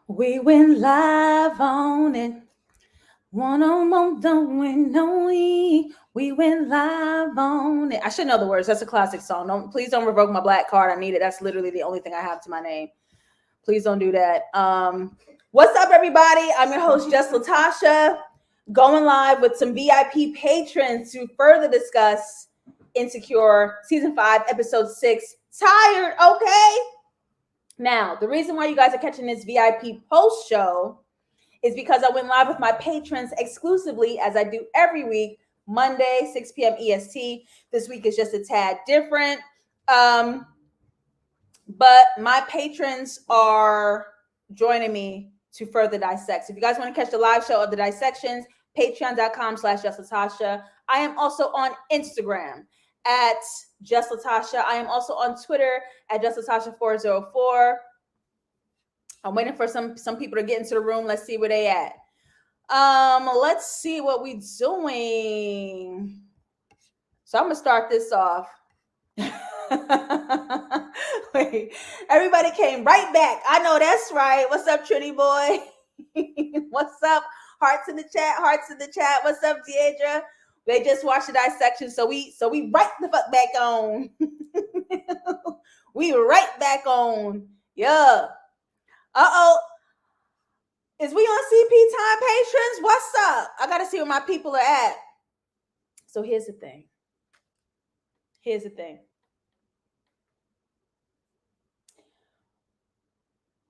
We went live on it. One on one, don't we know we went live on it. I should know the words. That's a classic song. Please don't revoke my black card. I need it. That's literally the only thing I have to my name. Please don't do that. What's up, everybody? I'm your host, Just Latasha, going live with some VIP patrons to further discuss Insecure Season 5, Episode 6. Tired, okay? Now, the reason why you guys are catching this VIP post show is because I went live with my patrons exclusively, as I do every week, Monday, 6 p.m. EST. This week is just a tad different. But my patrons are joining me to further dissect. So if you guys want to catch the live show of the dissections, patreon.com/justlatasha. I am also on Instagram at justlatasha. I am also on Twitter at justlatasha404. I'm waiting for some people to get into the room. Let's see where they at. Let's see what we doing. So I'm gonna start this off. Wait, everybody came right back. I know that's right. What's up, Trinity boy? What's up? Hearts in the chat. Hearts in the chat. What's up, Deidre? They just watched the dissection, so we right the fuck back on. We right back on. Yeah. Uh-oh. Is we on CP time, patrons? What's up? I got to see where my people are at. So here's the thing.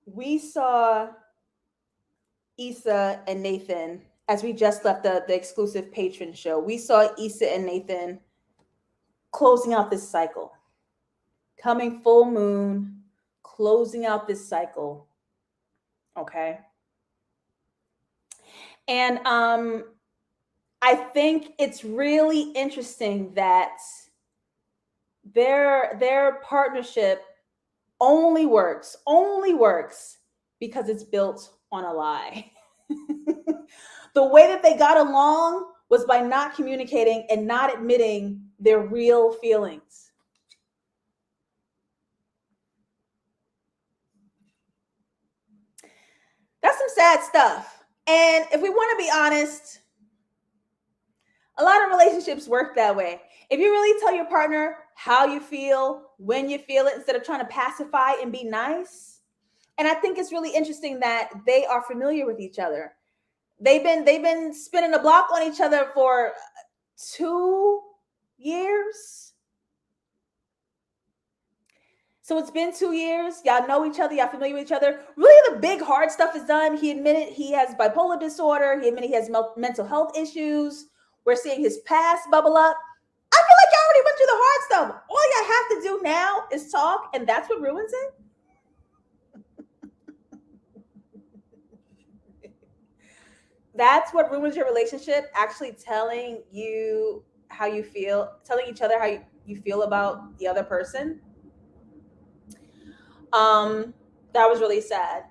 We saw Issa and Nathan, as we just left the exclusive patron show. We saw Issa and Nathan closing out this cycle. Coming full moon, closing out this cycle. Okay. And I think it's really interesting that their partnership only works because it's built on a lie. The way that they got along was by not communicating and not admitting their real feelings. That's some sad stuff. And if we want to be honest, a lot of relationships work that way. If you really tell your partner how you feel, when you feel it, instead of trying to pacify and be nice. And I think it's really interesting that they are familiar with each other. They've been spinning the block on each other for 2 years. So it's been 2 years. Y'all know each other. Y'all familiar with each other. Really, the big hard stuff is done. He admitted he has bipolar disorder. He admitted he has mental health issues. We're seeing his past bubble up. I feel like y'all already went through the hard stuff. All y'all have to do now is talk, and that's what ruins it. That's what ruins your relationship, actually telling you how you feel, telling each other how you feel about the other person. That was really sad.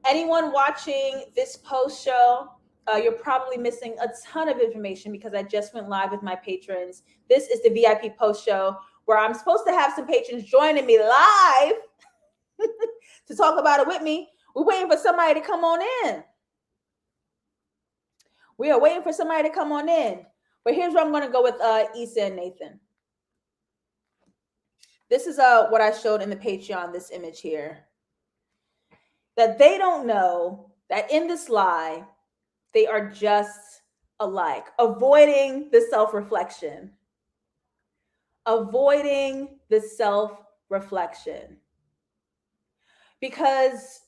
Anyone watching this post show, you're probably missing a ton of information because I just went live with my patrons. This is the VIP post show where I'm supposed to have some patrons joining me live to talk about it with me. We're waiting for somebody to come on in. We are waiting for somebody to come on in. But here's where I'm going to go with Issa and Nathan. This is what I showed in the Patreon, this image here. That they don't know that in this lie, they are just alike. Avoiding the self-reflection. Avoiding the self-reflection. Because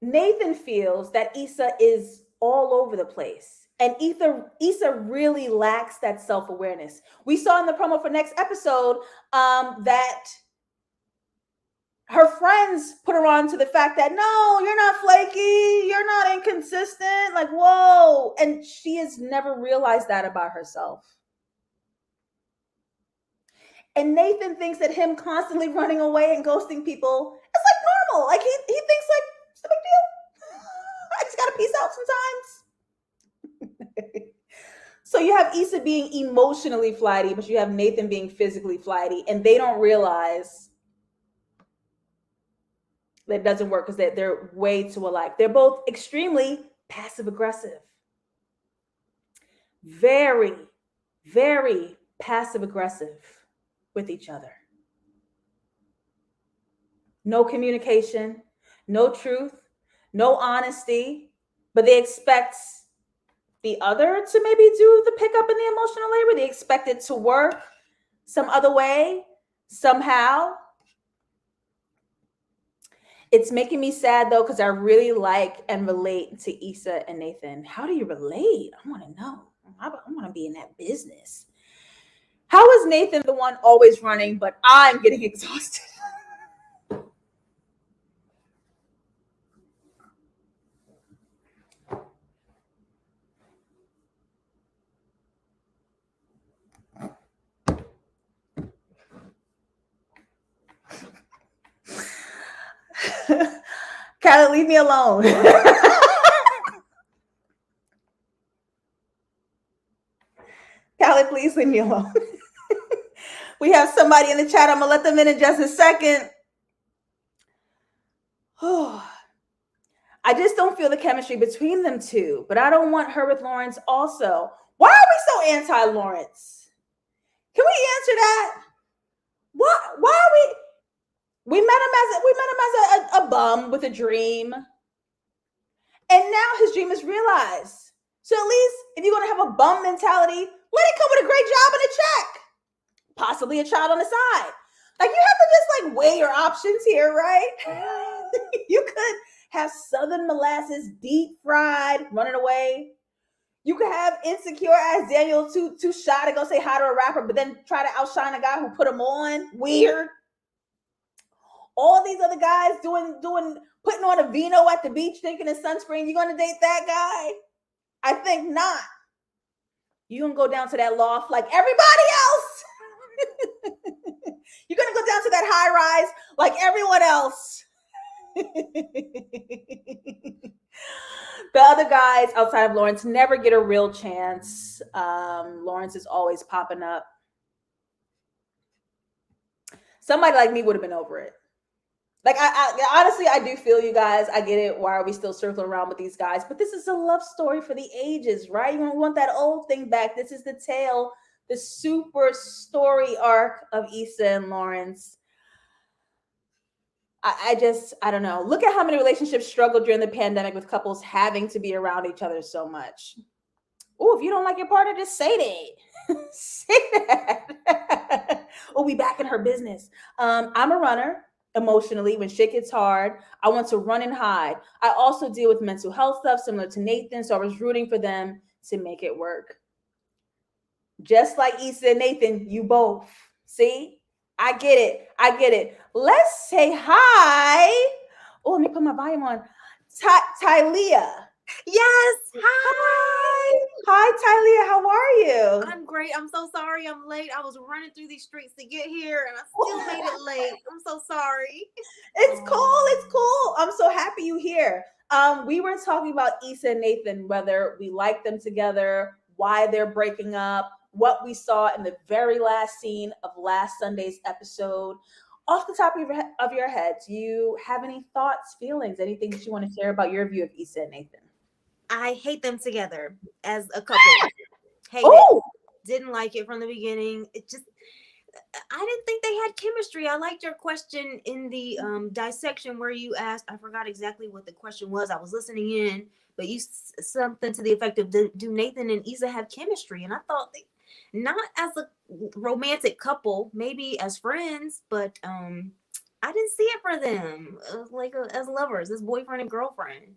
Nathan feels that Issa is all over the place. And Issa really lacks that self-awareness. We saw in the promo for next episode that her friends put her on to the fact that, no, you're not flaky, you're not inconsistent, like, whoa. And she has never realized that about herself. And Nathan thinks that him constantly running away and ghosting people is like normal. Like he thinks like, it's no big deal. I just gotta peace out sometimes. So you have Issa being emotionally flighty, but you have Nathan being physically flighty, and they don't realize That doesn't work because they're way too alike. They're both extremely passive aggressive. Very, very passive aggressive with each other. No communication, no truth, no honesty, but they expect the other to maybe do the pickup and the emotional labor. They expect it to work some other way, somehow. It's making me sad though, because I really like and relate to Issa and Nathan. How do you relate? I want to know. I want to be in that business. How is Nathan the one always running, but I'm getting exhausted? Callie, leave me alone. Callie, please leave me alone. We have somebody in the chat. I'm going to let them in just a second. I just don't feel the chemistry between them two, but I don't want her with Lawrence also. Why are we so anti-Lawrence? Can we answer that? Why are we met him as a bum with a dream, and now his dream is realized. So at least if you're going to have a bum mentality, let it come with a great job and a check, possibly a child on the side. Like, you have to just like weigh your options here, right? You could have Southern molasses deep fried, running away. You could have insecure as Daniel too shy to go say hi to a rapper, but then try to outshine a guy who put him on. Weird. All these other guys putting on a vino at the beach, thinking it's sunscreen. You gonna date that guy? I think not. You gonna go down to that loft like everybody else. You're gonna go down to that high rise like everyone else. The other guys outside of Lawrence never get a real chance. Lawrence is always popping up. Somebody like me would have been over it. Like, I honestly, I do feel you guys. I get it. Why are we still circling around with these guys? But this is a love story for the ages, right? You don't want that old thing back. This is the tale, the super story arc of Issa and Lawrence. I don't know. Look at how many relationships struggled during the pandemic with couples having to be around each other so much. Oh, if you don't like your partner, just say that. Say that. Oh, we back in her business. I'm a runner. Emotionally, when shit gets hard, I want to run and hide. I also deal with mental health stuff similar to Nathan, so I was rooting for them to make it work. Just like Issa and Nathan, you both. See? I get it. Let's say hi. Oh, let me put my volume on. Tylea. Yes. Hi. Hi, Tylea. How are you? I'm great. I'm so sorry I'm late. I was running through these streets to get here, and I still made it late. I'm so sorry. It's cool. I'm so happy you're here. We were talking about Issa and Nathan, whether we like them together, why they're breaking up, what we saw in the very last scene of last Sunday's episode. Off the top of your head, do you have any thoughts, feelings, anything that you want to share about your view of Issa and Nathan? I hate them together as a couple. Hate it. Didn't like it from the beginning. I didn't think they had chemistry. I liked your question in the dissection where you asked, I forgot exactly what the question was. I was listening in, but you something to the effect of, do Nathan and Issa have chemistry? And I thought not as a romantic couple, maybe as friends, but I didn't see it for them like as lovers, as boyfriend and girlfriend.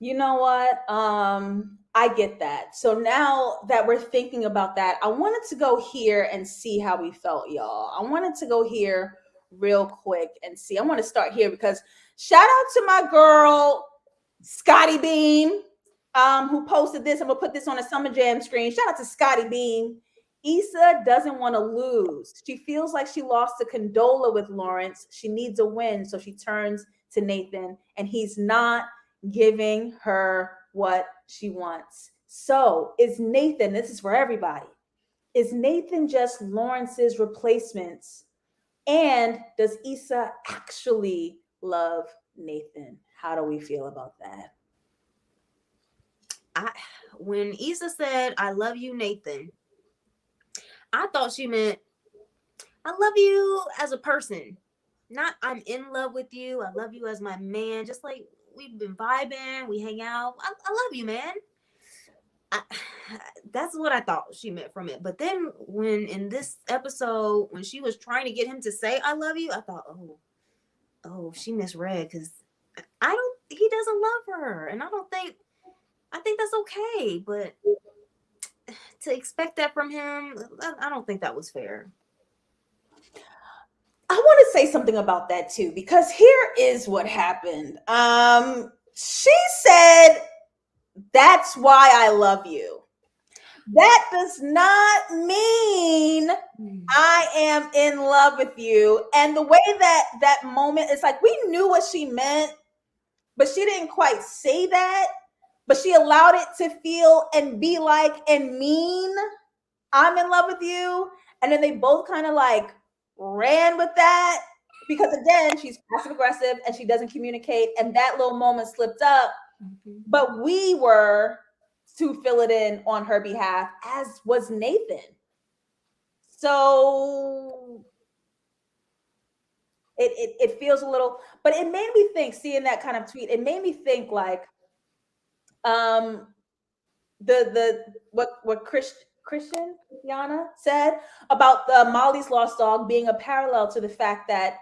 You know what? I get that. So now that we're thinking about that, I wanted to go here and see how we felt, y'all. I wanted to go here real quick and see. I want to start here because shout out to my girl, Scotty Beam, who posted this. I'm going to put this on a Summer Jam screen. Shout out to Scotty Beam. Issa doesn't want to lose. She feels like she lost to Condola with Lawrence. She needs a win, so she turns to Nathan, and he's not giving her what she wants. So is Nathan, this is for everybody, is Nathan just Lawrence's replacement? And does Issa actually love Nathan. How do we feel about that? When Issa said, "I love you, Nathan," I thought she meant, "I love you as a person." Not, "I'm in love with you. I love you as my man." Just like, we've been vibing, we hang out. I love you, man. I, that's what I thought she meant from it. But then when in this episode, when she was trying to get him to say "I love you," I thought, oh, she misread, because he doesn't love her, and I think that's okay. But to expect that from him, I don't think that was fair. I want to say something about that too, because here is what happened. She said, "That's why I love you." That does not mean I am in love with you. And the way that moment, it's like we knew what she meant, but she didn't quite say that. But she allowed it to feel and be like and mean, "I'm in love with you." And then they both kind of like ran with that, because again, she's passive aggressive and she doesn't communicate. And that little moment slipped up. But we were to fill it in on her behalf, as was Nathan. So it feels a little, but it made me think, seeing that kind of tweet, it made me think like, um the what Christian Yana said about the Molly's lost dog being a parallel to the fact that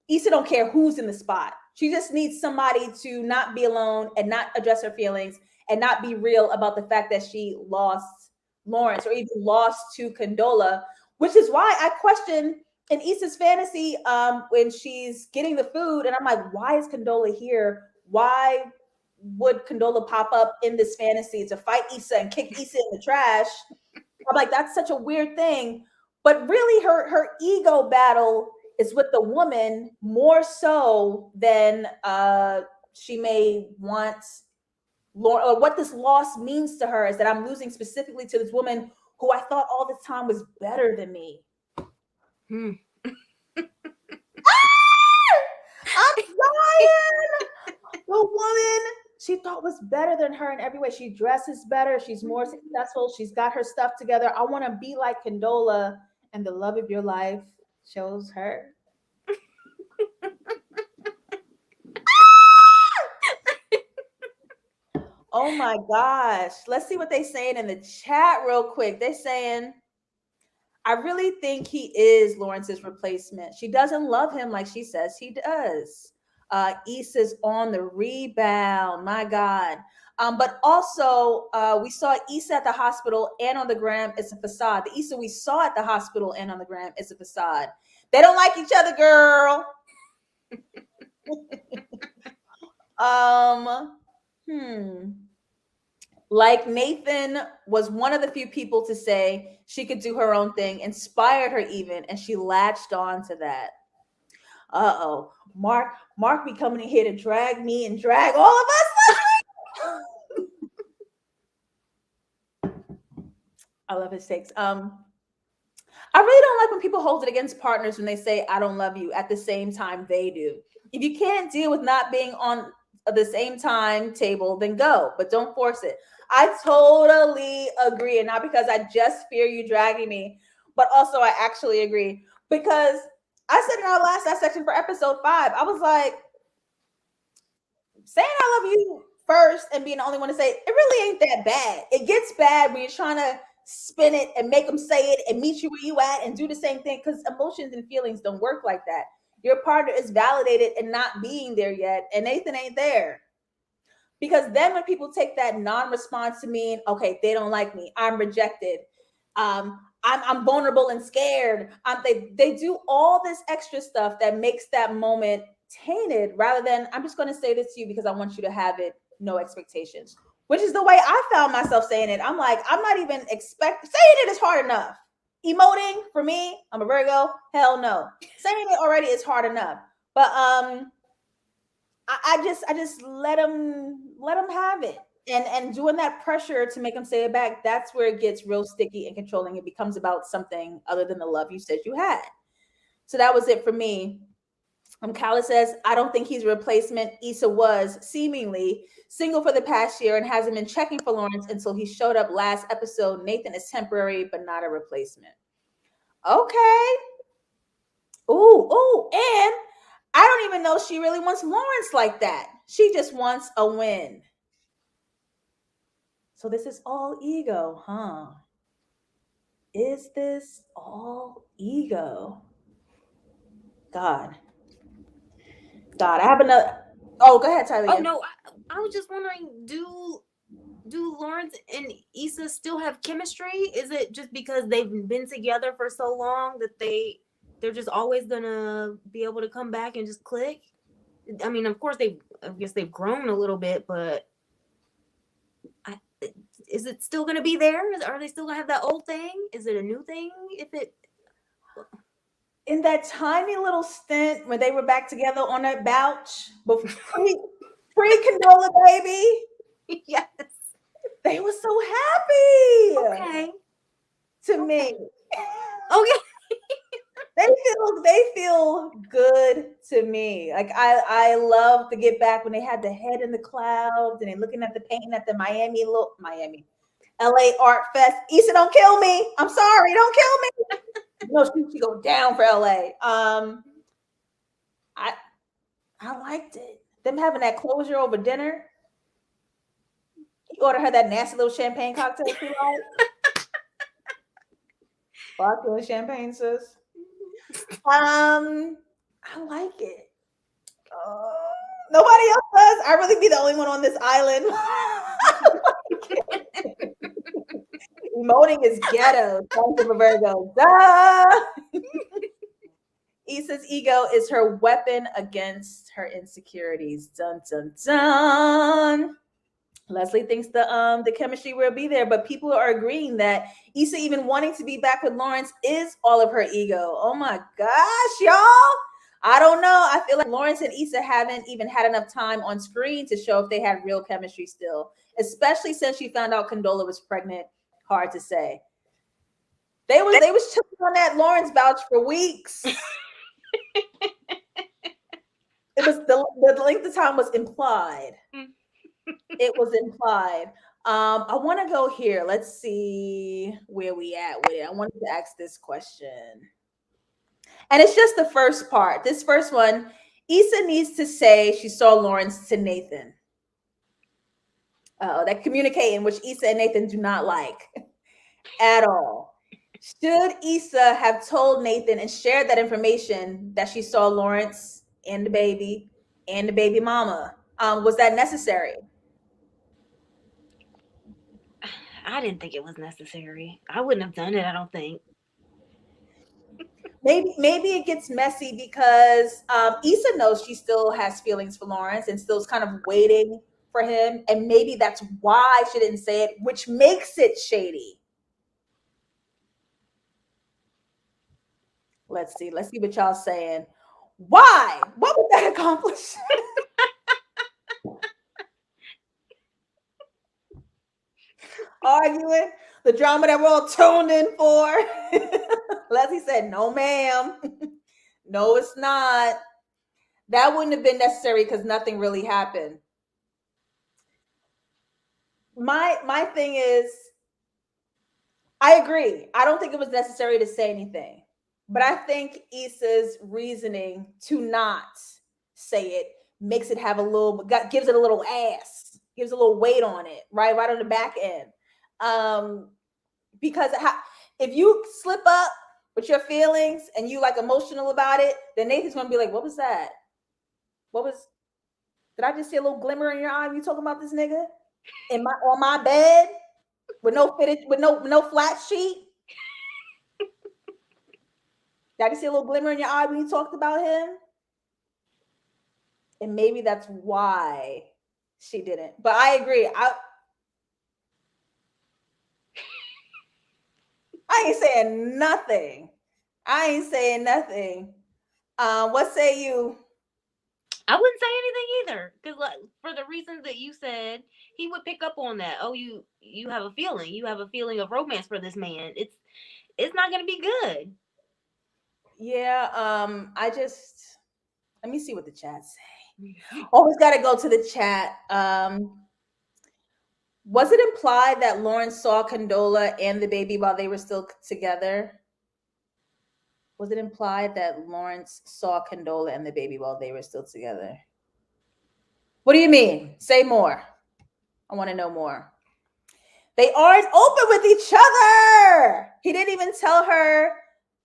Issa don't care who's in the spot. She just needs somebody to not be alone and not address her feelings and not be real about the fact that she lost Lawrence, or even lost to Condola, which is why I question in Issa's fantasy, when she's getting the food, and I'm like, why is Condola here? Why would Condola pop up in this fantasy to fight Issa and kick Issa in the trash? I'm like, that's such a weird thing. But really, her ego battle is with the woman more so than she may want. Or what this loss means to her is that I'm losing specifically to this woman who I thought all this time was better than me. I'm dying. The woman she thought was better than her in every way. She dresses better. She's more successful. She's got her stuff together. I want to be like Condola, and the love of your life shows her. Oh my gosh. Let's see what they're saying in the chat real quick. They're saying, "I really think he is Lawrence's replacement. She doesn't love him like she says he does." Issa's on the rebound. My God. But also, we saw Issa at the hospital and on the gram. It's a facade. The Issa we saw at the hospital and on the gram is a facade. They don't like each other, girl. Like Nathan was one of the few people to say she could do her own thing, inspired her even, and she latched on to that. Uh-oh. Mark be coming in here to drag me and drag all of us. I love his takes. I really don't like when people hold it against partners when they say "I don't love you" at the same time they do. If you can't deal with not being on the same time table, then go, but don't force it. I totally agree, and not because I just fear you dragging me, but also I actually agree, because I said in our last section for episode 5, I was like, saying "I love you" first and being the only one to say it really ain't that bad. It gets bad when you're trying to spin it and make them say it and meet you where you at and do the same thing, because emotions and feelings don't work like that. Your partner is validated and not being there yet, and Nathan ain't there. Because then when people take that non-response to mean, okay, they don't like me, I'm rejected, I'm vulnerable and scared, they do all this extra stuff that makes that moment tainted, rather than, I'm just going to say this to you because I want you to have it, no expectations, which is the way I found myself saying it. I'm like, I'm not even saying it is hard enough. Emoting for me, I'm a Virgo, hell no. Saying it already is hard enough. But I just let them have it, and doing that pressure to make them say it back, that's where it gets real sticky and controlling. It becomes about something other than the love you said you had. So that was it for me. Kala says, I don't think he's a replacement. Issa was seemingly single for the past year and hasn't been checking for Lawrence until he showed up last episode. Nathan is temporary, but not a replacement. Okay. Ooh, and I don't even know she really wants Lawrence like that. She just wants a win. So this is all ego, huh? Is this all ego? God. I have another. Oh, go ahead, Tyler. Oh no, I was just wondering, do Lawrence and Issa still have chemistry? Is it just because they've been together for so long that they're just always gonna be able to come back and just click? I mean, of course I guess they've grown a little bit, but is it still gonna be there? Are they still gonna have that old thing? Is it a new thing? If it In that tiny little stint when they were back together on that couch, pre Condola baby, yes, they were so happy. okay, To me, okay. they feel good to me. Like I love to get back when they had the head in the clouds and they looking at the painting at the Miami LA Art Fest. Issa, don't kill me. I'm sorry, don't kill me. No, she go down for LA. I liked it. Them having that closure over dinner. He ordered her that nasty little champagne cocktail she liked. Vodka and champagne, sis. I like it. Nobody else does. I really be the only one on this island. Emoting is ghetto. Thank you, Virgo. Duh. Issa's ego is her weapon against her insecurities. Dun dun dun. Leslie thinks the chemistry will be there, but people are agreeing that Issa even wanting to be back with Lawrence is all of her ego. Oh my gosh, y'all. I don't know. I feel like Lawrence and Issa haven't even had enough time on screen to show if they had real chemistry still, especially since she found out Condola was pregnant. Hard to say. They was chilling on that Lawrence vouch for weeks. It was the length of time was implied. It was implied. I want to go here. Let's see where we at with it. I wanted to ask this question. And it's just the first part. This first one, Issa needs to say she saw Lawrence to Nathan. That communicating, which Issa and Nathan do not like at all. Should Issa have told Nathan and shared that information that she saw Lawrence and the baby mama? Was that necessary? I didn't think it was necessary. I wouldn't have done it, I don't think. Maybe it gets messy because Issa knows she still has feelings for Lawrence and still's kind of waiting for him. And maybe that's why she didn't say it, which makes it shady. Let's see what y'all saying. Why? What would that accomplish? Arguing the drama that we're all tuned in for. Leslie said, no, ma'am. No, it's not. That wouldn't have been necessary because nothing really happened. My thing is, I agree. I don't think it was necessary to say anything. But I think Issa's reasoning to not say it makes it have gives it a little ass, gives a little weight on it, right on the back end. Because if you slip up with your feelings and you like emotional about it, then Nathan's gonna be like, "What was that? Did I just see a little glimmer in your eye when you talking about this nigga on my bed with no flat sheet? Did I just see a little glimmer in your eye when you talked about him?" And maybe that's why she didn't. But I agree. I ain't saying nothing. What say you? I wouldn't say anything either, because for the reasons that you said, he would pick up on that. Oh, you have a feeling. You have a feeling of romance for this man. It's not going to be good. Yeah. Let me see what the chat say. Always got to go to the chat. Was it implied that Lawrence saw Condola and the baby while they were still together? Was it implied that Lawrence saw Condola and the baby while they were still together? What do you mean? Say more. I want to know more. They aren't open with each other. He didn't even tell her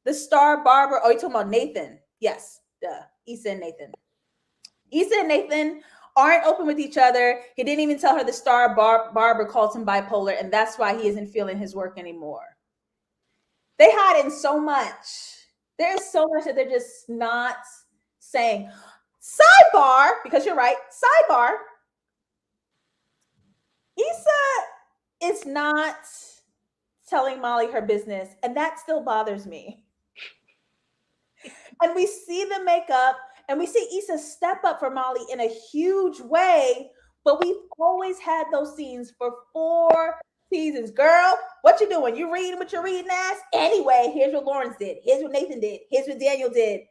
the star barber. Oh, you're talking about Nathan. Yes, duh. Issa and Nathan. Issa and Nathan aren't open with each other. He didn't even tell her the star barber calls him bipolar, and that's why he isn't feeling his work anymore. They hide in so much. There's so much that they're just not saying. Sidebar, because you're right, sidebar. Issa is not telling Molly her business, and that still bothers me. And we see the makeup, and we see Issa step up for Molly in a huge way, but we've always had those scenes for 4 seasons. Girl, what you doing? You reading what you're reading as? Anyway, here's what Lawrence did. Here's what Nathan did. Here's what Daniel did.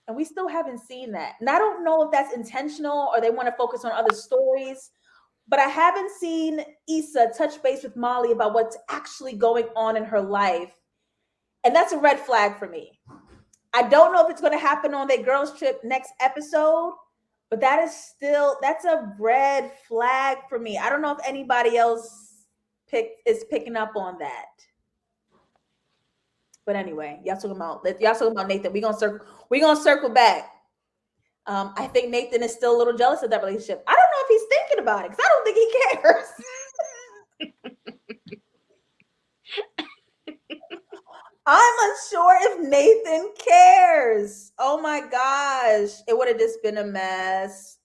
And we still haven't seen that. And I don't know if that's intentional or they want to focus on other stories, but I haven't seen Issa touch base with Molly about what's actually going on in her life. And that's a red flag for me. I don't know if it's going to happen on their girls trip next episode, but that's a red flag for me. I don't know if anybody else is picking up on that. But anyway, y'all talking about Nathan. We're gonna circle back. I think Nathan is still a little jealous of that relationship. I don't know if he's thinking about it because I don't think he cares. I'm unsure if Nathan cares. Oh my gosh. It would have just been a mess.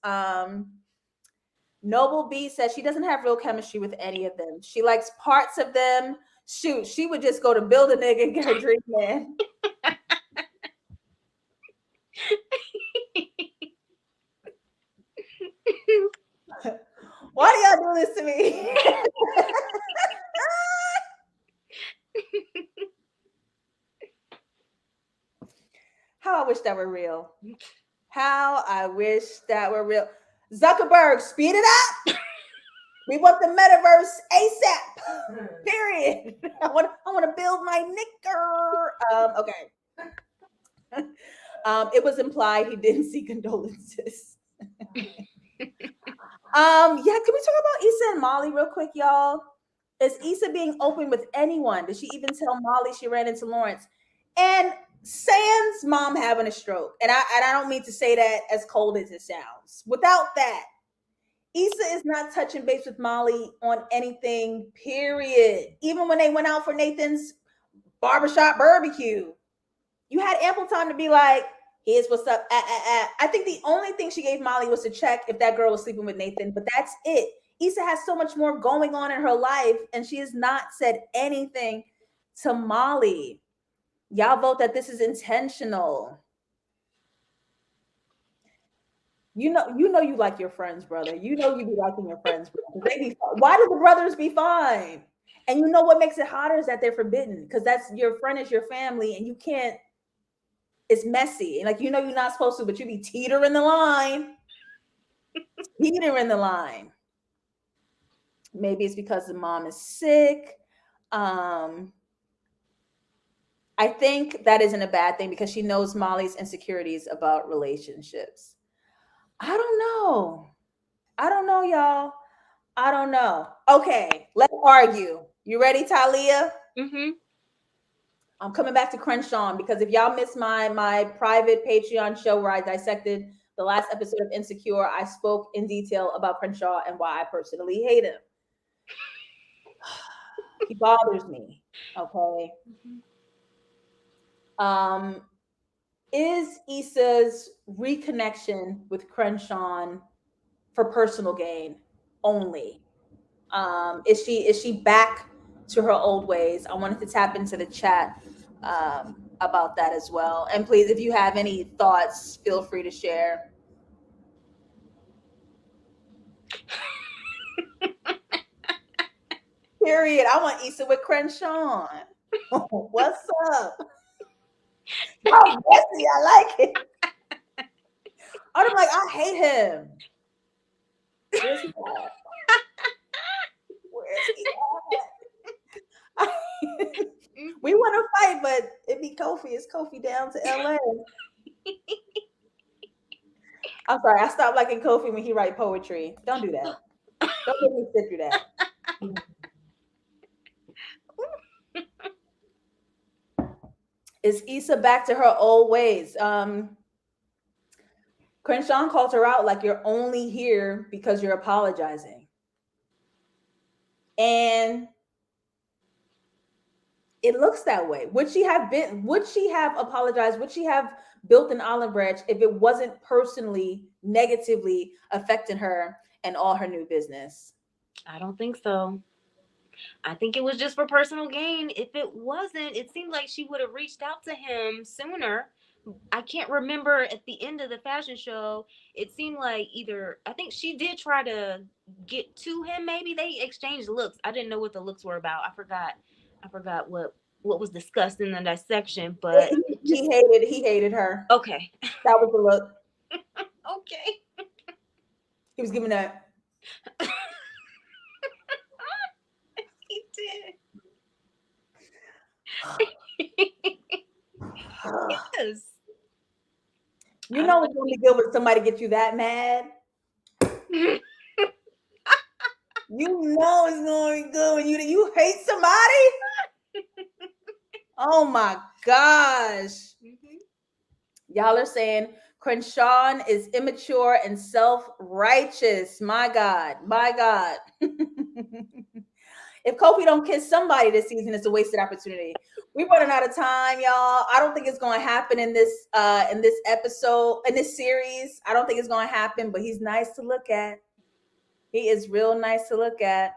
Noble B says she doesn't have real chemistry with any of them. She likes parts of them. Shoot, she would just go to build a nigga and get her drink in. Why do y'all do this to me? How I wish that were real. How I wish that were real. Zuckerberg, speed it up. We want the metaverse ASAP. Period. I want to build my knicker. Okay. It was implied he didn't see condolences. Can we talk about Issa and Molly real quick, y'all? Is Issa being open with anyone? Did she even tell Molly she ran into Lawrence? And sans mom having a stroke, and I don't mean to say that as cold as it sounds. Without that, Issa is not touching base with Molly on anything, period. Even when they went out for Nathan's barbershop barbecue, you had ample time to be like, here's what's up. I think the only thing she gave Molly was to check if that girl was sleeping with Nathan, but that's it. Issa has so much more going on in her life, and she has not said anything to Molly. Y'all vote that this is intentional. You know you like your friends, brother. You know you be liking your friends. Why do the brothers be fine? And you know what makes it hotter is that they're forbidden, because that's your friend is your family, and you can't. It's messy, and you're not supposed to, but you be teetering the line. Teetering the line. Maybe it's because the mom is sick. I think that isn't a bad thing because she knows Molly's insecurities about relationships. I don't know, y'all. I don't know. Okay, let's argue. You ready, Talia? Mm-hmm. I'm coming back to Crenshawn because if y'all missed my private Patreon show where I dissected the last episode of Insecure, I spoke in detail about Crenshaw and why I personally hate him. He bothers me. Okay. Is Issa's reconnection with Crenshawn for personal gain only? Is she back to her old ways? I wanted to tap into the chat about that as well. And please, if you have any thoughts, feel free to share. Period. I want Issa with Crenshawn. What's up? Oh, Bessie, I like it. I'm like, I hate him. Where's he at? Where's he at? We want to fight, but it be Kofi. It's Kofi down to LA. I'm sorry, I stopped liking Kofi when he write poetry. Don't do that. Don't let me sit through that. Is Issa back to her old ways? Crenshawn called her out like you're only here because you're apologizing. And it looks that way. Would she have apologized? Would she have built an olive branch if it wasn't personally negatively affecting her and all her new business? I don't think so. I think it was just for personal gain. If it wasn't, it seemed like she would have reached out to him sooner. I can't remember at the end of the fashion show. It seemed like I think she did try to get to him. Maybe they exchanged looks. I didn't know what the looks were about. I forgot what was discussed in the dissection. But he hated her. Okay, that was the look. Okay, he was giving that. He did. Yes. You know it's gonna be good when somebody gets you that mad. You know it's gonna be good when you hate somebody. Oh my gosh. Y'all are saying Crenshawn is immature and self-righteous. My God. If Kofi don't kiss somebody this season, it's a wasted opportunity. We're running out of time, y'all. I don't think it's going to happen in this episode, in this series. I don't think it's going to happen, but he's nice to look at. He is real nice to look at.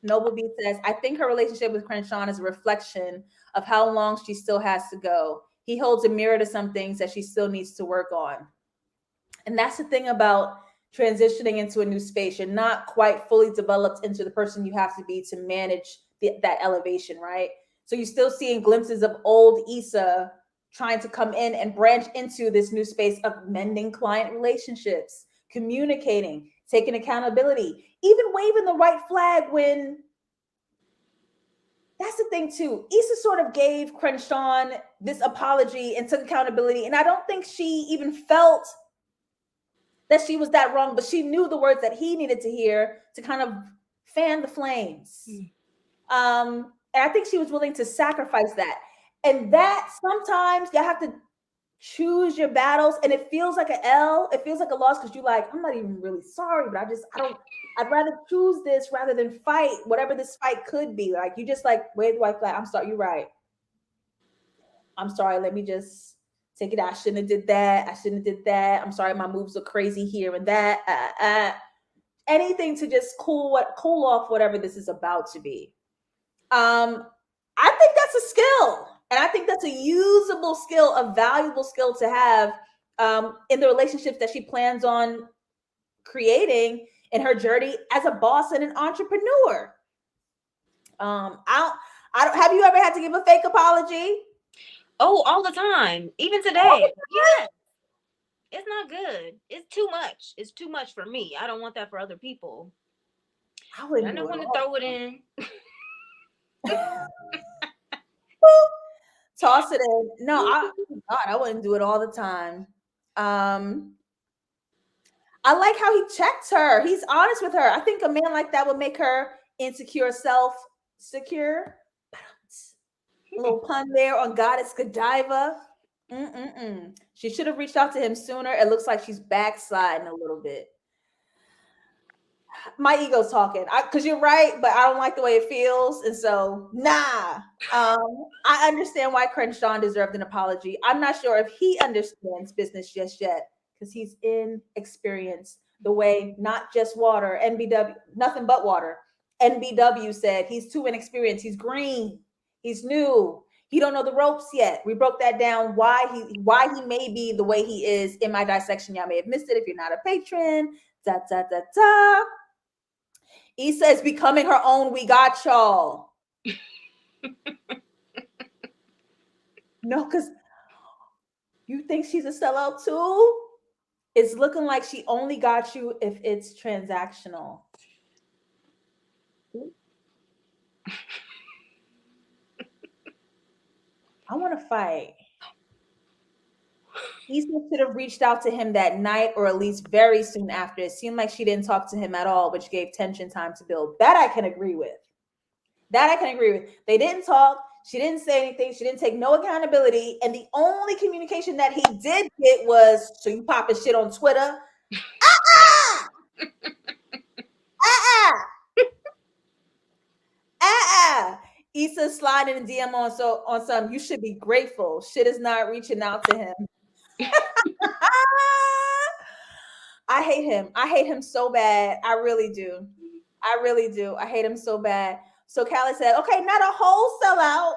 Noble B says, I think her relationship with Crenshawn is a reflection of how long she still has to go. He holds a mirror to some things that she still needs to work on. And that's the thing about transitioning into a new space. You're not quite fully developed into the person you have to be to manage that elevation, right? So you're still seeing glimpses of old Issa trying to come in and branch into this new space of mending client relationships, communicating, taking accountability, even waving the right flag when... That's the thing too. Issa sort of gave Crenshawn this apology and took accountability. And I don't think she even felt that she was that wrong, but she knew the words that he needed to hear to kind of fan the flames. And I think she was willing to sacrifice that. And that sometimes you have to choose your battles, and it feels like an L. It feels like a loss because you're like, I'm not even really sorry, but I'd rather choose this rather than fight whatever this fight could be. Like you just like wave the white flag. I'm sorry, you're right. I'm sorry. Let me just take it out. I shouldn't have did that. I'm sorry, my moves are crazy here and that. Anything to just cool off whatever this is about to be. I think that's a skill. And I think that's a usable skill, a valuable skill to have in the relationships that she plans on creating in her journey as a boss and an entrepreneur. I don't. Have you ever had to give a fake apology? Oh, all the time, even today. Yeah, it's not good. It's too much. It's too much for me. I don't want that for other people. I know when to throw it in. Toss it in. No, I wouldn't do it all the time. I like how he checked her. He's honest with her. I think a man like that would make her insecure, self-secure. A little pun there on Goddess Godiva. She should have reached out to him sooner. It looks like she's backsliding a little bit. My ego's talking because you're right, but I don't like the way it feels. And so, nah. I understand why Crenshawn deserved an apology. I'm not sure if he understands business just yet because he's inexperienced the way not just water, NBW, nothing but water. NBW said he's too inexperienced. He's green. He's new. He don't know the ropes yet. We broke that down why he may be the way he is in my dissection. Y'all may have missed it if you're not a patron. Issa is becoming her own. We got y'all. No, because you think she's a sellout too? It's looking like she only got you if it's transactional. I want to fight. Issa should have reached out to him that night or at least very soon after. It seemed like she didn't talk to him at all, which gave tension time to build. That I can agree with. They didn't talk. She didn't say anything. She didn't take no accountability. And the only communication that he did get was, so you popping shit on Twitter? Issa sliding in DM on some, you should be grateful. Shit is not reaching out to him. I hate him. I hate him so bad. I really do. I really do. I hate him so bad. So Callie said, okay, not a whole sellout,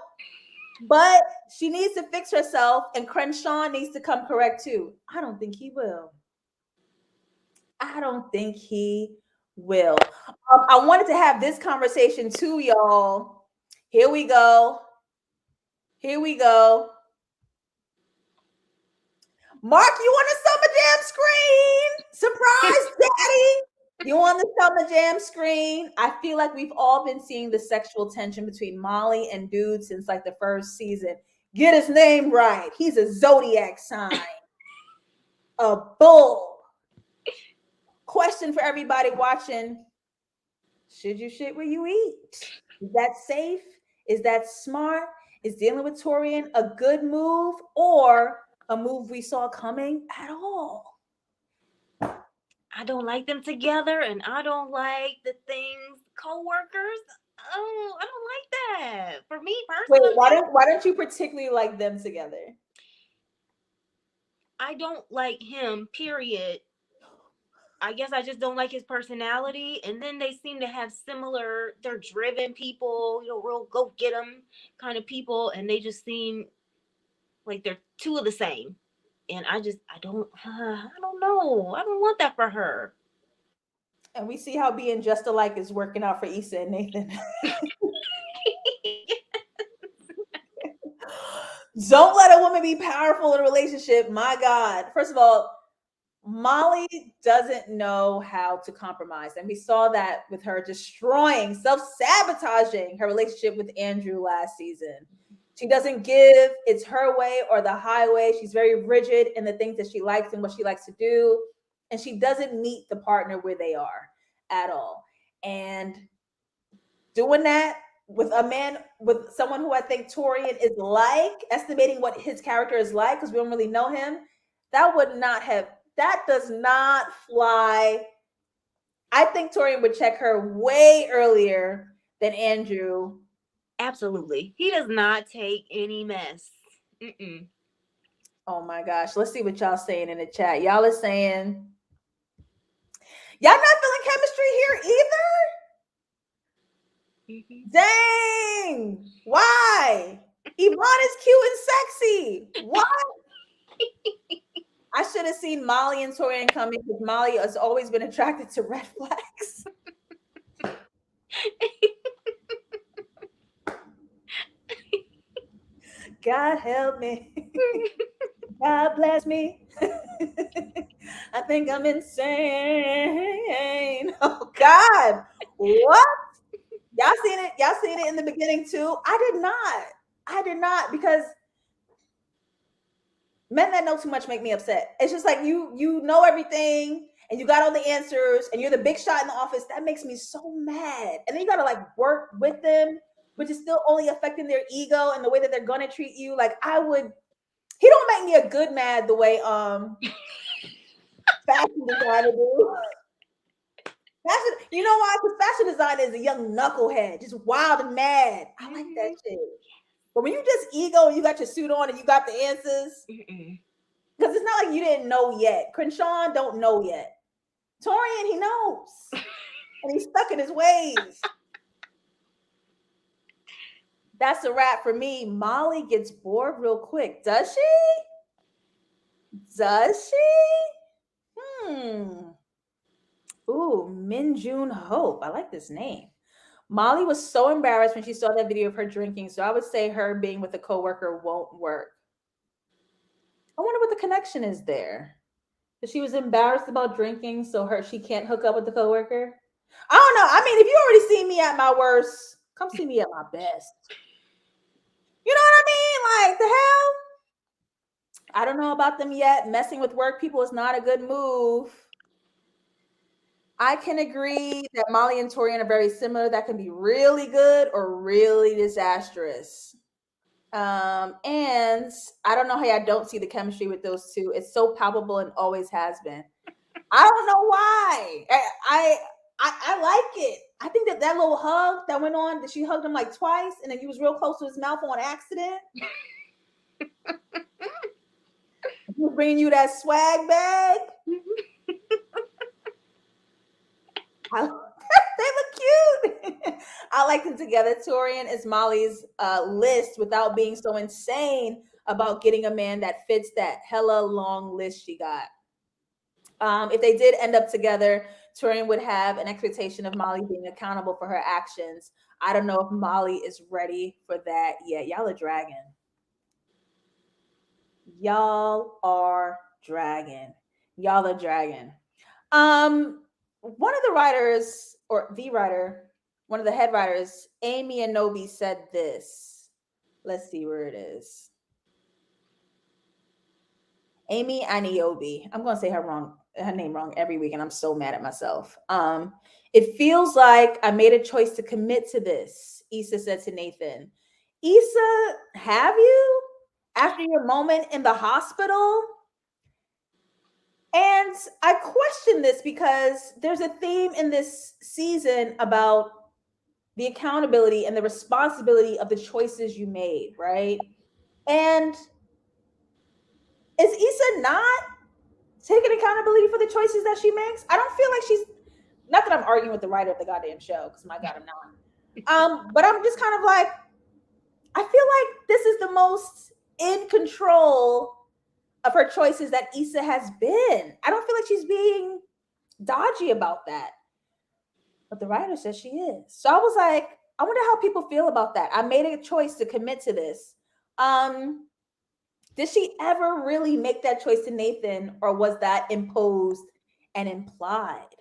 but she needs to fix herself, and Crenshawn needs to come correct too. I don't think he will. I don't think he will. I wanted to have this conversation too, y'all. Here we go. Mark, you want to summer jam screen? Surprise, daddy. You want the summer jam screen? I feel like we've all been seeing the sexual tension between Molly and Dude since like the first season. Get his name right. He's a zodiac sign. A bull. Question for everybody watching. Should you shit where you eat? Is that safe? Is that smart? Is dealing with Taurean a good move or a move we saw coming at all? I don't like them together, and I don't like the things co-workers. Oh, I don't like that. For me personally, wait, why don't you particularly like them together? I don't like him, period. I guess I just don't like his personality. And then they seem to have similar, they're driven people, real go get them kind of people. And they just seem like they're two of the same. And I don't know. I don't want that for her. And we see how being just alike is working out for Issa and Nathan. Don't let a woman be powerful in a relationship. My God. First of all, Molly doesn't know how to compromise. And we saw that with her destroying, self-sabotaging her relationship with Andrew last season. She doesn't give, it's her way or the highway. She's very rigid in the things that she likes and what she likes to do. And she doesn't meet the partner where they are at all. And doing that with a man, with someone who I think Taurean is like, estimating what his character is like, because we don't really know him, that does not fly. I think Taurean would check her way earlier than Andrew. Absolutely. He does not take any mess. Mm-mm. Oh my gosh. Let's see what y'all saying in the chat. Y'all are saying, y'all not feeling chemistry here either? Mm-hmm. Dang. Why? Yvonne is cute and sexy. What? I should have seen Molly and Taurean coming because Molly has always been attracted to red flags. God help me. God bless me. I think I'm insane. Oh God. What? Y'all seen it? Y'all seen it in the beginning too? I did not because men that know too much make me upset. It's just like you know everything and you got all the answers and you're the big shot in the office. That makes me so mad. And then you gotta like work with them, which is still only affecting their ego and the way that they're gonna treat you. Like he don't make me a good mad the way fashion designer do. Fashion, you know why? Because fashion designer is a young knucklehead, just wild and mad. I like that shit. But when you just ego and you got your suit on and you got the answers, because it's not like you didn't know yet. Crenshawn don't know yet. Taurean, he knows. And he's stuck in his ways. That's a wrap for me. Molly gets bored real quick. Does she? Ooh, Min June Hope. I like this name. Molly was so embarrassed when she saw that video of her drinking. So I would say her being with a coworker won't work. I wonder what the connection is there. She was embarrassed about drinking, so she can't hook up with the coworker. I don't know. I mean, if you already see me at my worst, come see me at my best. You know what I mean? Like the hell? I don't know about them yet. Messing with work people is not a good move. I can agree that Molly and Taurean are very similar. That can be really good or really disastrous. And I don't know how I don't see the chemistry with those two. It's so palpable and always has been. I don't know why. I like it. I think that little hug that went on, that she hugged him like twice, and then he was real close to his mouth on accident. He was bringing you that swag bag. They look cute. I like them together. Taurean is Molly's list without being so insane about getting a man that fits that hella long list she got. If they did end up together, Taurean would have an expectation of Molly being accountable for her actions. I don't know if Molly is ready for that yet. Y'all are dragging. Y'all are dragging. Y'all are dragging. One of the writers, or the writer, one of the head writers, Amy and Nobi, said this. Let's see where it is. Amy Aniobi. I'm going to say her name wrong every week, and I'm so mad at myself. It feels like I made a choice to commit to this, Issa said to Nathan. Issa, have you? After your moment in the hospital? And I question this because there's a theme in this season about the accountability and the responsibility of the choices you made, right? And is Issa not taking accountability for the choices that she makes? I don't feel like she's, not that I'm arguing with the writer of the goddamn show, because my God, I'm not. But I'm just kind of like, I feel like this is the most in control of her choices that Issa has been. I don't feel like she's being dodgy about that. But the writer says she is. So I was like, I wonder how people feel about that. I made a choice to commit to this. Did she ever really make that choice to Nathan, or was that imposed and implied?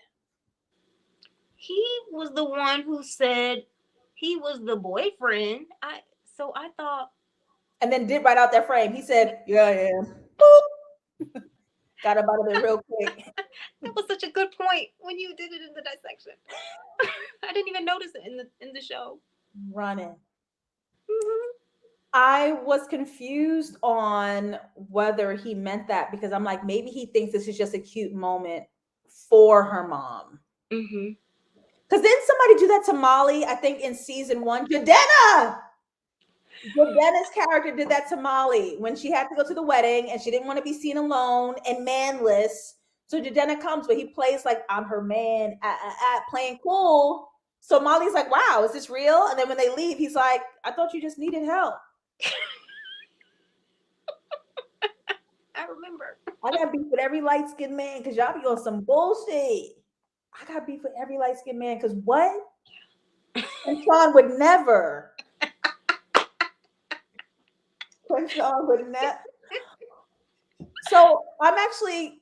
He was the one who said he was the boyfriend. So I thought. And then did right out that frame. He said, "Yeah, I am." Boop. Got up out of there real quick. That was such a good point when you did it in the dissection. I didn't even notice it in the show. Running. Mm-hmm. I was confused on whether he meant that, because I'm like, maybe he thinks this is just a cute moment for her mom. Mm-hmm. Because didn't somebody do that to Molly? I think in season 1, Jadena's character did that to Molly when she had to go to the wedding and she didn't want to be seen alone and manless. So Jadena comes, but he plays like, I'm her man, playing cool. So Molly's like, wow, is this real? And then when they leave, he's like, I thought you just needed help. I remember. I got beef with every light-skinned man because y'all be on some bullshit. I got beef with every light-skinned man because what? Crenshawn would never. Crenshawn would never. So I'm actually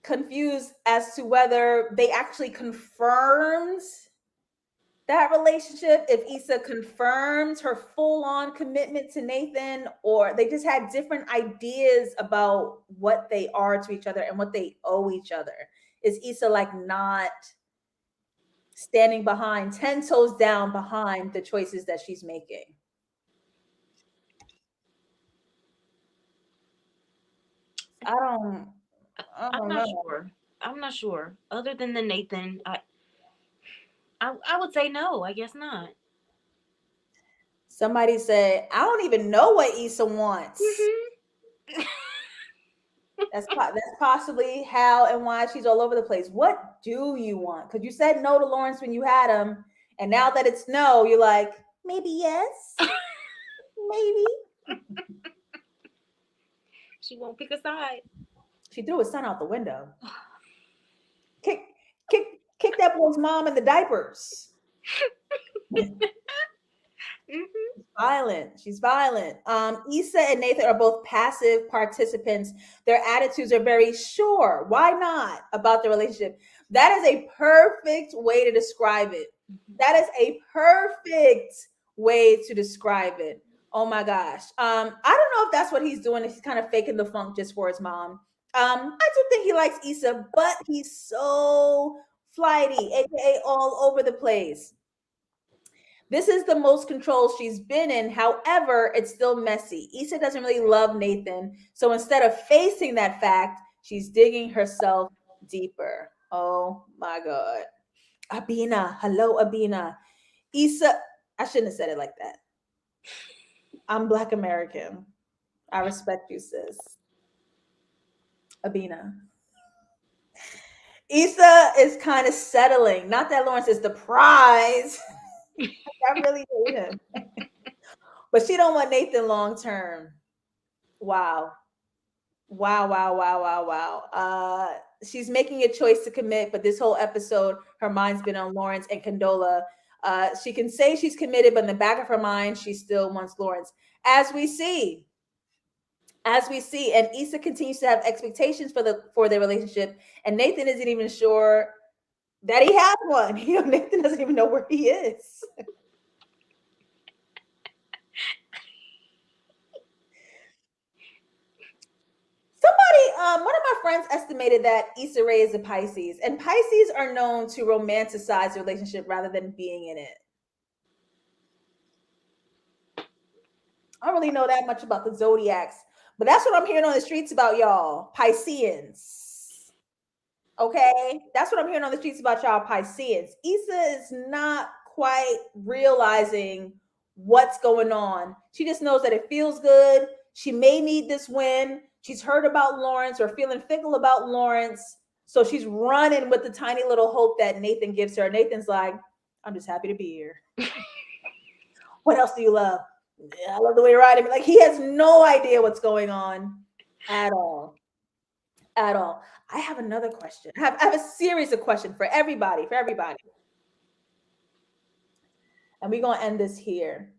confused as to whether they actually confirmed that relationship, if Issa confirms her full-on commitment to Nathan, or they just had different ideas about what they are to each other and what they owe each other. Is Issa like not standing behind, 10 toes down behind the choices that she's making? I'm not sure. I'm not sure. Other than the Nathan, I would say no. I guess not. Somebody said, I don't even know what Issa wants. Mm-hmm. That's possibly how and why she's all over the place. What do you want? Because you said no to Lawrence when you had him, and now that it's no, you're like, maybe yes, maybe. She won't pick a side. She threw his son out the window. Kick that boy's mom in the diapers. Mm-hmm. violent. She's violent. Issa and Nathan are both passive participants. Their attitudes are very sure. Why not about the relationship? That is a perfect way to describe it. That is a perfect way to describe it. Oh my gosh. I don't know if that's what he's doing. If he's kind of faking the funk just for his mom. I do think he likes Issa, but he's so flighty, aka all over the place. This is the most control she's been in. However, it's still messy. Issa doesn't really love Nathan. So instead of facing that fact, she's digging herself deeper. Oh my God. Abina. Hello, Abina. Issa, I shouldn't have said it like that. I'm Black American. I respect you, sis. Abina. Issa is kind of settling. Not that Lawrence is the prize. I really hate him. But she don't want Nathan long term. Wow. Wow, wow, wow, wow, wow. She's making a choice to commit, but this whole episode, her mind's been on Lawrence and Condola. She can say she's committed, but in the back of her mind, she still wants Lawrence. As we see, and Issa continues to have expectations for their relationship, and Nathan isn't even sure that he has one. Nathan doesn't even know where he is. Somebody, one of my friends estimated that Issa Rae is a Pisces, and Pisces are known to romanticize the relationship rather than being in it. I don't really know that much about the zodiacs, but that's what I'm hearing on the streets about y'all, Pisceans. Okay, that's what I'm hearing on the streets about y'all, Pisceans. Issa is not quite realizing what's going on. She just knows that it feels good. She may need this win. She's heard about Lawrence or feeling fickle about Lawrence. So she's running with the tiny little hope that Nathan gives her. Nathan's like, I'm just happy to be here. What else do you love? Yeah, I love the way you ride him. Like, he has no idea what's going on at all. At all. I have another question. I have a series of questions for everybody. And we're going to end this here.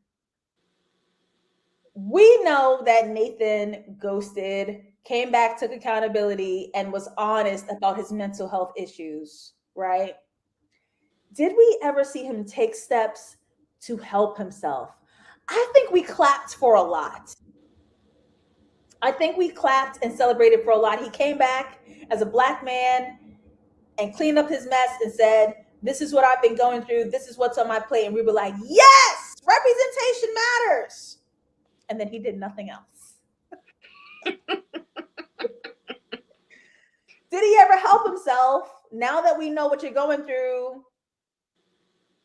We know that Nathan ghosted, came back, took accountability, and was honest about his mental health issues, right? Did we ever see him take steps to help himself? I think we clapped for a lot. I think we clapped and celebrated for a lot. He came back as a Black man and cleaned up his mess and said, this is what I've been going through. This is what's on my plate. And we were like, yes, representation matters. And then he did nothing else. Did he ever help himself? Now that we know what you're going through,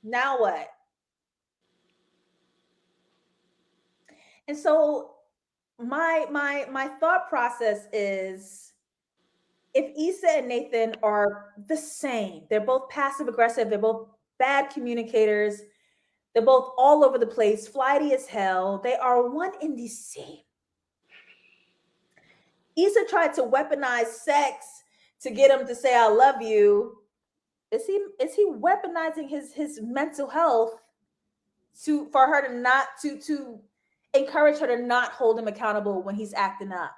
now what? And so my thought process is, if Issa and Nathan are the same, they're both passive aggressive, they're both bad communicators, they're both all over the place, flighty as hell, they are one in the same. Issa tried to weaponize sex to get him to say I love you. Is he weaponizing his mental health for her to not to encourage her to not hold him accountable when he's acting up?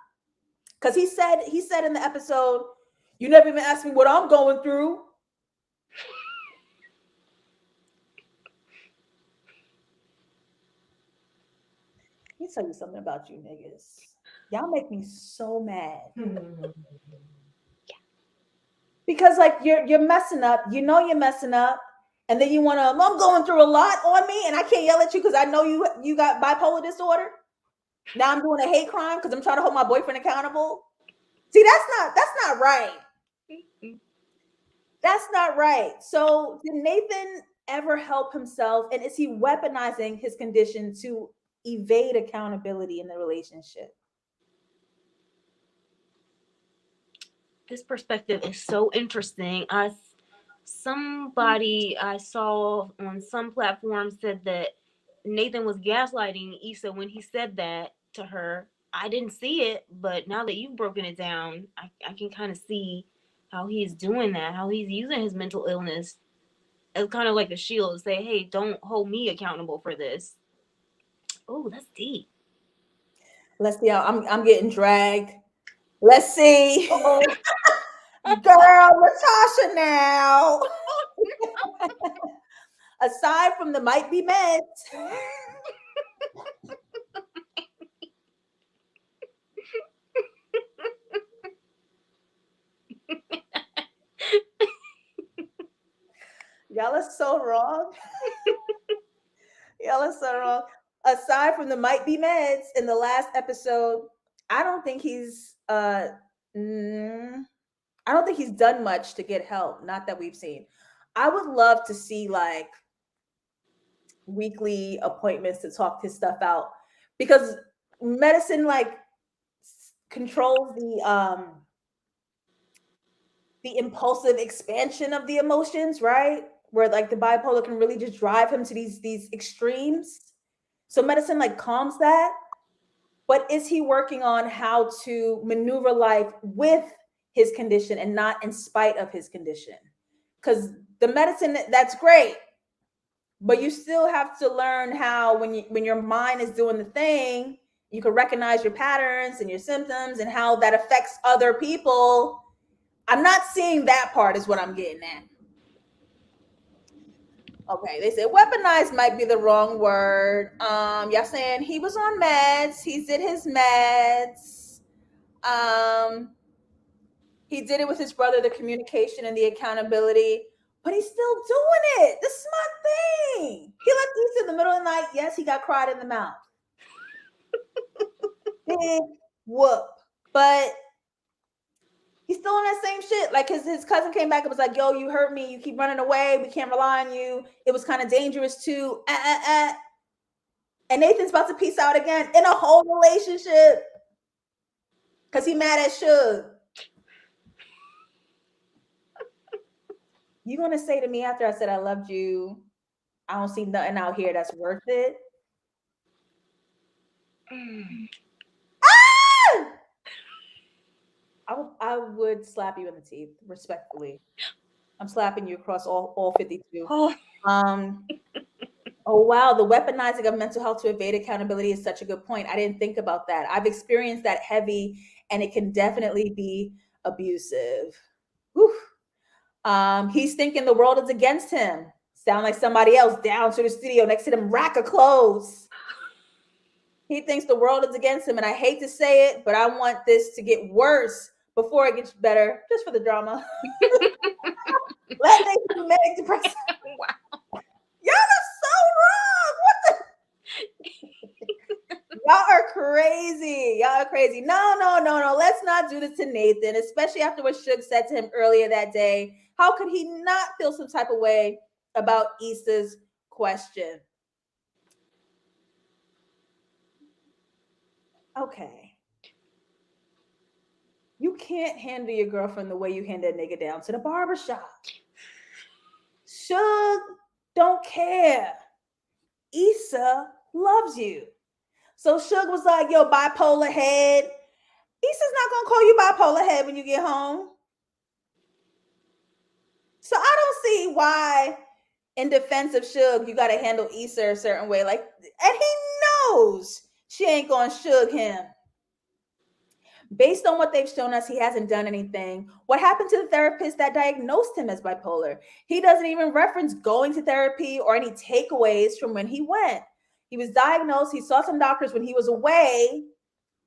Because he said in the episode, you never even asked me what I'm going through. Let me tell you something about you niggas. Y'all make me so mad. Because like you're messing up, you're messing up, and then you want to, I'm going through a lot on me, and I can't yell at you because I know you got bipolar disorder. Now I'm doing a hate crime because I'm trying to hold my boyfriend accountable. See, that's not right. That's not right. So did Nathan ever help himself? And is he weaponizing his condition to evade accountability in the relationship? This perspective is so interesting. Somebody I saw on some platform said that Nathan was gaslighting Issa when he said that to her. I didn't see it, but now that you've broken it down, I can kind of see how he's doing that, how he's using his mental illness as kind of like a shield to say, hey, don't hold me accountable for this. Oh, that's deep. Let's see. I'm getting dragged. Let's see. Oh, Girl, Natasha now. Aside from the might be meds. Y'all are so wrong. Y'all are so wrong. Aside from the might be meds in the last episode, I don't think he's I don't think he's done much to get help. Not that we've seen. I would love to see like weekly appointments to talk his stuff out because medicine like controls the impulsive expansion of the emotions, right? Where like the bipolar can really just drive him to these extremes. So medicine like calms that. But is he working on how to maneuver life with his condition and not in spite of his condition? Because the medicine, that's great, but you still have to learn how when your mind is doing the thing, you can recognize your patterns and your symptoms and how that affects other people. I'm not seeing that part is what I'm getting at. Okay, they said weaponized might be the wrong word. Y'all saying he was on meds, he did his meds. He did it with his brother, the communication and the accountability, but he's still doing it. This is my thing. He left Issa in the middle of the night. Yes, he got cried in the mouth. Big whoop. But he's still on that same shit. Like his cousin came back and was like, yo, you hurt me. You keep running away. We can't rely on you. It was kind of dangerous too. And Nathan's about to peace out again in a whole relationship. Because he mad at Suge. You gonna say to me after I said I loved you, I don't see nothing out here that's worth it? I would slap you in the teeth, respectfully. I'm slapping you across all 52. Oh wow, the weaponizing of mental health to evade accountability is such a good point. I didn't think about that. I've experienced that heavy, and it can definitely be abusive. Whew. He's thinking the world is against him. Sound like somebody else down to the studio next to them rack of clothes. He thinks the world is against him, and I hate to say it, but I want this to get worse before it gets better, just for the drama. Let me be manic depressive. Wow. Y'all are so wrong. What the? Y'all are crazy. Y'all are crazy. No. Let's not do this to Nathan, especially after what Suge said to him earlier that day. How could he not feel some type of way about Issa's question? Okay. You can't handle your girlfriend the way you hand that nigga down to the barbershop. Suge don't care. Issa loves you. So Suge was like, yo, bipolar head. Issa's not gonna call you bipolar head when you get home. So I don't see why, in defense of Suge, you gotta handle Issa a certain way. Like, and he knows she ain't gonna Suge him. Based on what they've shown us, he hasn't done anything. What happened to the therapist that diagnosed him as bipolar? He doesn't even reference going to therapy or any takeaways from when he went. He was diagnosed. He saw some doctors when he was away.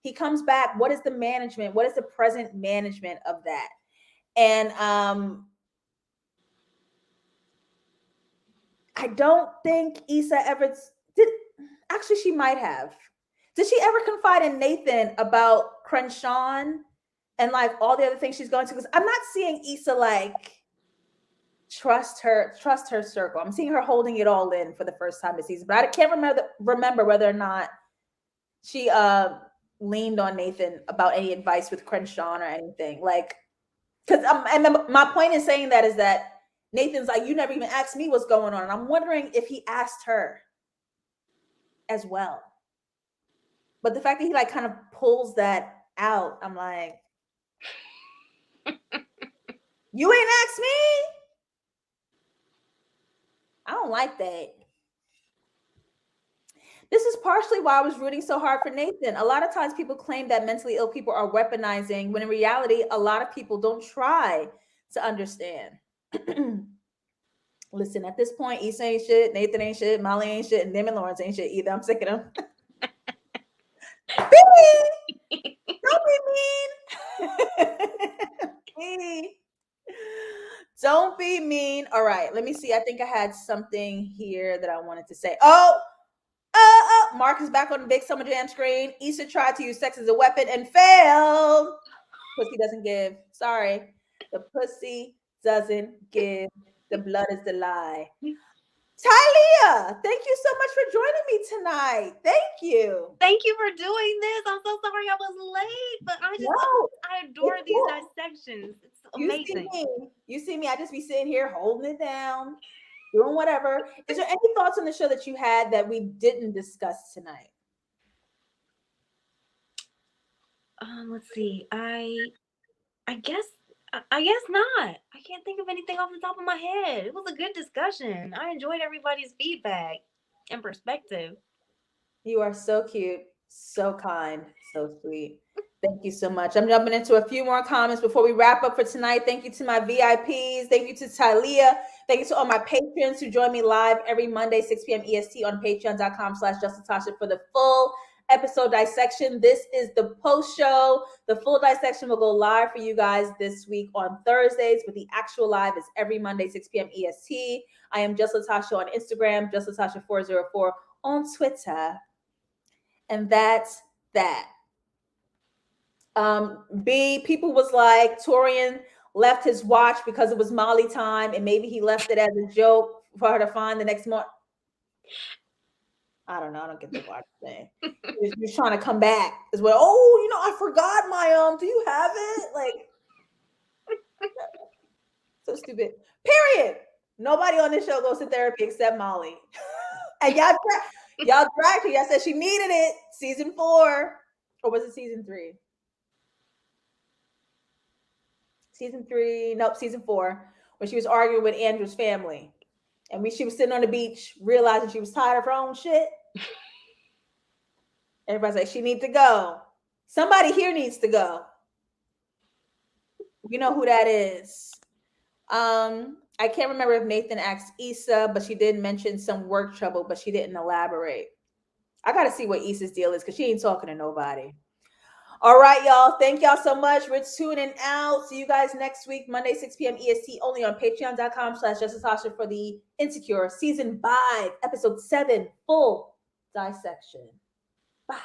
He comes back. What is the management? What is the present management of that? And I don't think Issa ever did. Actually, she might have. Did she ever confide in Nathan about Crenshawn and like all the other things she's going to? Because I'm not seeing Issa like trust her circle. I'm seeing her holding it all in for the first time this season, but I can't remember whether or not she leaned on Nathan about any advice with Crenshawn or anything. Like, because my point in saying that is that Nathan's like, you never even asked me what's going on, and I'm wondering if he asked her as well. But the fact that he like kind of pulls that out, I'm like, you ain't asked me. I don't like that. This is partially why I was rooting so hard for Nathan. A lot of times people claim that mentally ill people are weaponizing, when in reality, a lot of people don't try to understand. Listen, at this point, Issa ain't shit, Nathan ain't shit, Molly ain't shit, and them and Lawrence ain't shit either. I'm sick of them. Don't be mean. Don't be mean. All right, let me see. I think I had something here that I wanted to say. Mark is back on the big Summer Jam screen. Issa tried to use sex as a weapon and failed. Pussy doesn't give. Sorry. The pussy doesn't give. The blood is the lie. Talia, thank you so much for joining me tonight. Thank you. Thank you for doing this. I'm so sorry I was late, but I adore these dissections. It's amazing. You see me. I just be sitting here holding it down, doing whatever. Is there any thoughts on the show that you had that we didn't discuss tonight? Let's see. I guess not. I can't think of anything off the top of my head. It was a good discussion. I enjoyed everybody's feedback and perspective. You are so cute, so kind, so sweet. Thank you so much. I'm jumping into a few more comments before we wrap up for tonight. Thank you to my VIPs. Thank you to Talia. Thank you to all my patrons who join me live every Monday, 6 p.m. EST on patreon.com/JustLatasha for the full episode dissection. This is the post show. The full dissection will go live for you guys this week on Thursdays, but the actual live is every Monday, 6 p.m. EST. I am Just Latasha on Instagram, Just Latasha404 on Twitter. And that's that. People was like, Taurean left his watch because it was Molly time, and maybe he left it as a joke for her to find the next morning. I don't know. I don't get the watch thing. He's trying to come back as well. Oh, I forgot my do you have it? Like, so stupid. Period. Nobody on this show goes to therapy except Molly. And y'all dragged her. Y'all said she needed it. Season 4, or was it season 3? Season 3. Nope, season 4, when she was arguing with Andrew's family. And she was sitting on the beach, realizing she was tired of her own shit. Everybody's like, she needs to go. Somebody here needs to go. You know who that is. I can't remember if Nathan asked Issa, but she did mention some work trouble, but she didn't elaborate. I got to see what Issa's deal is because she ain't talking to nobody. All right, y'all. Thank y'all so much. We're tuning out. See you guys next week, Monday, 6 p.m. EST, only on patreon.com/JustLatasha for the Insecure Season 5, Episode 7, full dissection. Bye.